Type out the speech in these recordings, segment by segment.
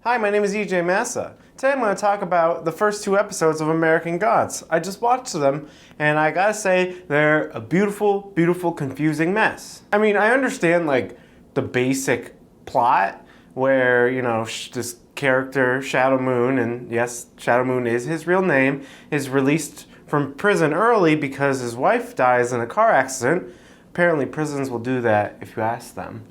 Hi, my name is EJ Massa. Today I'm going to talk about the first two episodes of American Gods. I just watched them, and I gotta say, they're a beautiful, beautiful, confusing mess. I mean, I understand, the basic plot, where, this character, Shadow Moon, and yes, Shadow Moon is his real name, is released from prison early because his wife dies in a car accident. Apparently, prisons will do that if you ask them.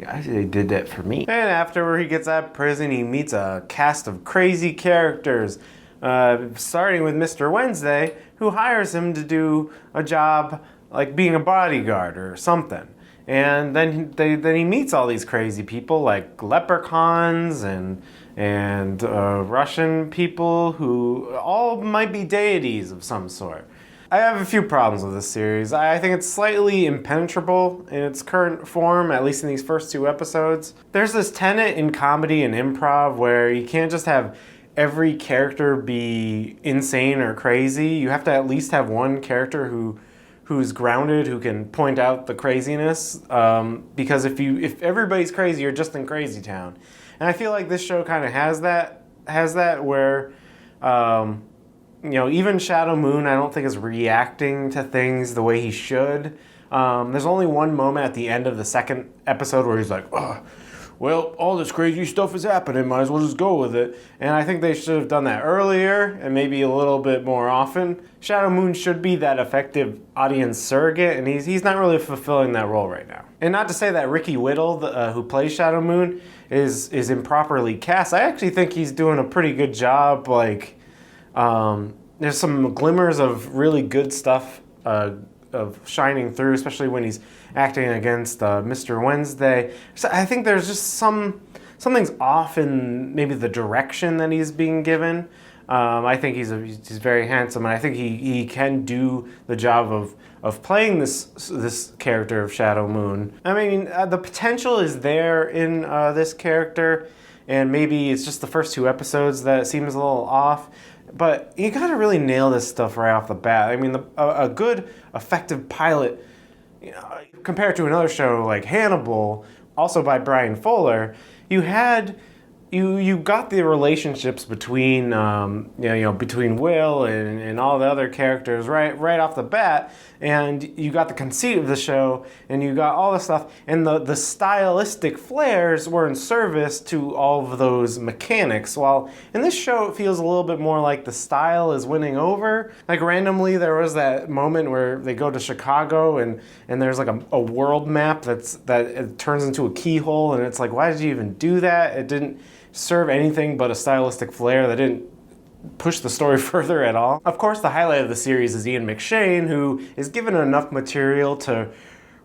Yeah, they did that for me. And after he gets out of prison, he meets a cast of crazy characters, starting with Mr. Wednesday, who hires him to do a job like being a bodyguard or something. And then he meets all these crazy people like leprechauns and Russian people who all might be deities of some sort. I have a few problems with this series. I think it's slightly impenetrable in its current form, at least in these first two episodes. There's this tenet in comedy and improv where you can't just have every character be insane or crazy. You have to at least have one character who's grounded, who can point out the craziness. Because if everybody's crazy, you're just in Crazy Town. And I feel like this show kind of has that where even Shadow Moon, I don't think is reacting to things the way he should. There's only one moment at the end of the second episode where he's like, oh, well, all this crazy stuff is happening, might as well just go with it. And I think they should have done that earlier and maybe a little bit more often. Shadow Moon should be that effective audience surrogate, and he's not really fulfilling that role right now. And not to say that Ricky Whittle, who plays Shadow Moon, is improperly cast. I actually think he's doing a pretty good job, there's some glimmers of really good stuff of shining through, especially when he's acting against Mr. Wednesday. So I think there's just something's off in maybe the direction that he's being given. I think he's very handsome, and I think he can do the job of playing this character of Shadow Moon. I mean, the potential is there in this character, and maybe it's just the first two episodes that seems a little off. But you gotta really nail this stuff right off the bat. I mean, a good, effective pilot, compared to another show like Hannibal, also by Brian Fuller, you got the relationships between between Will and all the other characters right off the bat, and you got the conceit of the show, and you got all the stuff, and the stylistic flares were in service to all of those mechanics. While in this show, it feels a little bit more like the style is winning over. Like randomly, there was that moment where they go to Chicago, and there's like a world map that it turns into a keyhole, and it's like, why did you even do that? It didn't serve anything but a stylistic flair that didn't push the story further at all. Of course, the highlight of the series is Ian McShane, who is given enough material to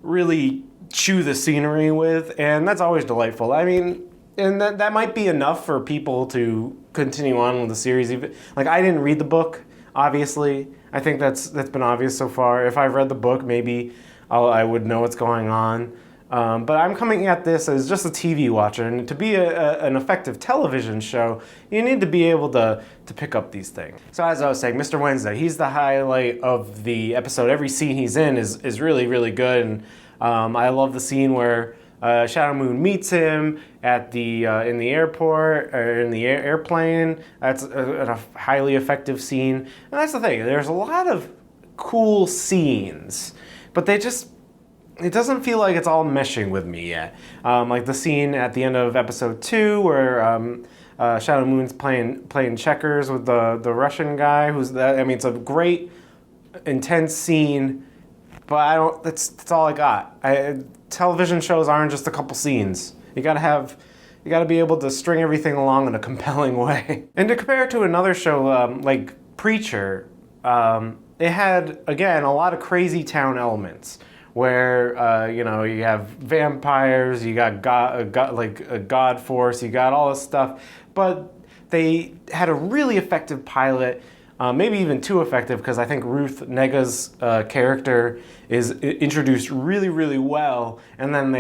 really chew the scenery with, and that's always delightful. I mean, and that might be enough for people to continue on with the series. Even I didn't read the book, obviously. I think that's been obvious so far. If I've read the book, maybe I would know what's going on. But I'm coming at this as just a TV watcher, and to be an effective television show, you need to be able to pick up these things. So as I was saying, Mr. Wednesday, he's the highlight of the episode. Every scene he's in is really, really good, and I love the scene where Shadow Moon meets him at in the airport, or in the airplane. That's a highly effective scene. And that's the thing, there's a lot of cool scenes, but it doesn't feel like it's all meshing with me yet. Like the scene at the end of episode 2 where Shadow Moon's playing checkers with the Russian guy. It's a great, intense scene, but that's all I got. Television shows aren't just a couple scenes. You gotta be able to string everything along in a compelling way. And to compare it to another show like Preacher, it had, again, a lot of crazy town elements, where you have vampires, you got a god force, you got all this stuff, but they had a really effective pilot, maybe even too effective, because I think Ruth Nega's character is introduced really, really well, and then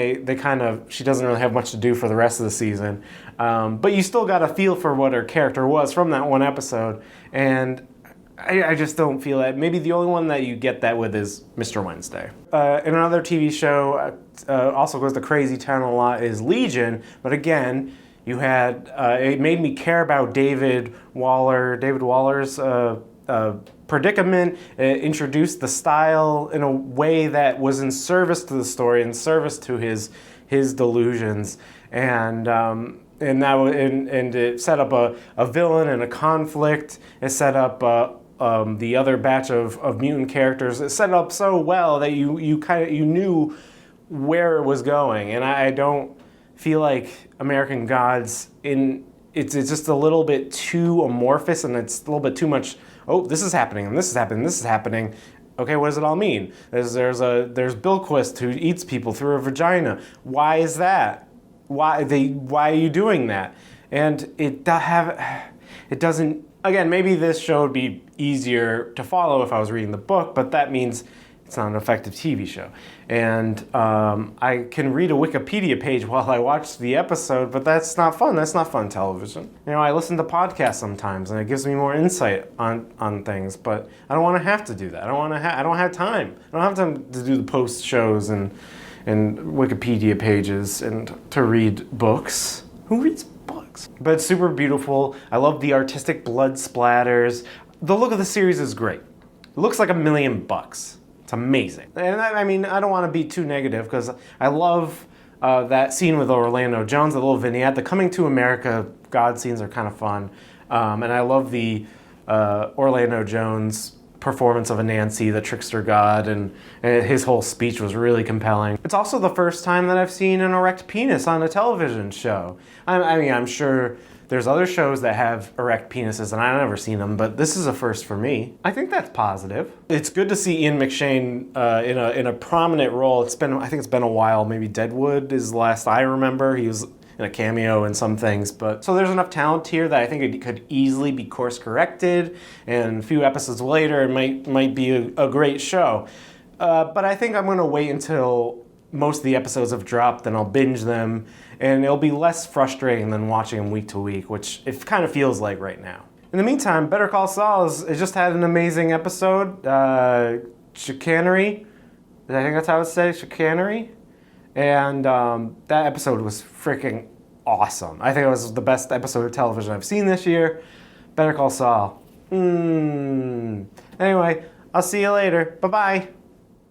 she doesn't really have much to do for the rest of the season, but you still got a feel for what her character was from that one episode, and I just don't feel that. Maybe the only one that you get that with is Mr. Wednesday. In another TV show, also goes to Crazy Town a lot, is Legion. But again, You had it made me care about David Waller's predicament. It introduced the style in a way that was in service to the story, in service to his delusions, and it set up a villain and a conflict. It set up the other batch of mutant characters. It set it up so well that you knew where it was going, and I don't feel like American Gods it's just a little bit too amorphous, and it's a little bit too much. Oh, this is happening, and this is happening, and this is happening. Okay, what does it all mean? There's Bilquist who eats people through a vagina. Why is that? Why are you doing that? And it doesn't. Again, maybe this show would be easier to follow if I was reading the book, but that means it's not an effective TV show. And I can read a Wikipedia page while I watch the episode, but that's not fun. That's not fun television. You know, I listen to podcasts sometimes, and it gives me more insight on things, but I don't want to have to do that. I don't have time. I don't have time to do the post shows and Wikipedia pages and to read books. Who reads books? But it's super beautiful. I love the artistic blood splatters. The look of the series is great. It looks like $1 million. It's amazing. And I mean, I don't want to be too negative because I love that scene with Orlando Jones, the little vignette. The Coming to America God scenes are kind of fun. And I love the Orlando Jones performance of Anansi, the trickster god, and his whole speech was really compelling. It's also the first time that I've seen an erect penis on a television show. I mean, I'm sure there's other shows that have erect penises, and I've never seen them, but this is a first for me. I think that's positive. It's good to see Ian McShane in a prominent role. I think it's been a while. Maybe Deadwood is the last I remember. He was in a cameo in some things, but so there's enough talent here that I think it could easily be course corrected, and a few episodes later it might be a great show. But I think I'm going to wait until most of the episodes have dropped, and I'll binge them, and it'll be less frustrating than watching them week to week, which it kind of feels like right now. In the meantime, Better Call Saul has just had an amazing episode. Chicanery, I think that's how it's said, chicanery. And that episode was freaking awesome. I think it was the best episode of television I've seen this year. Better Call Saul. Anyway, I'll see you later. Bye-bye.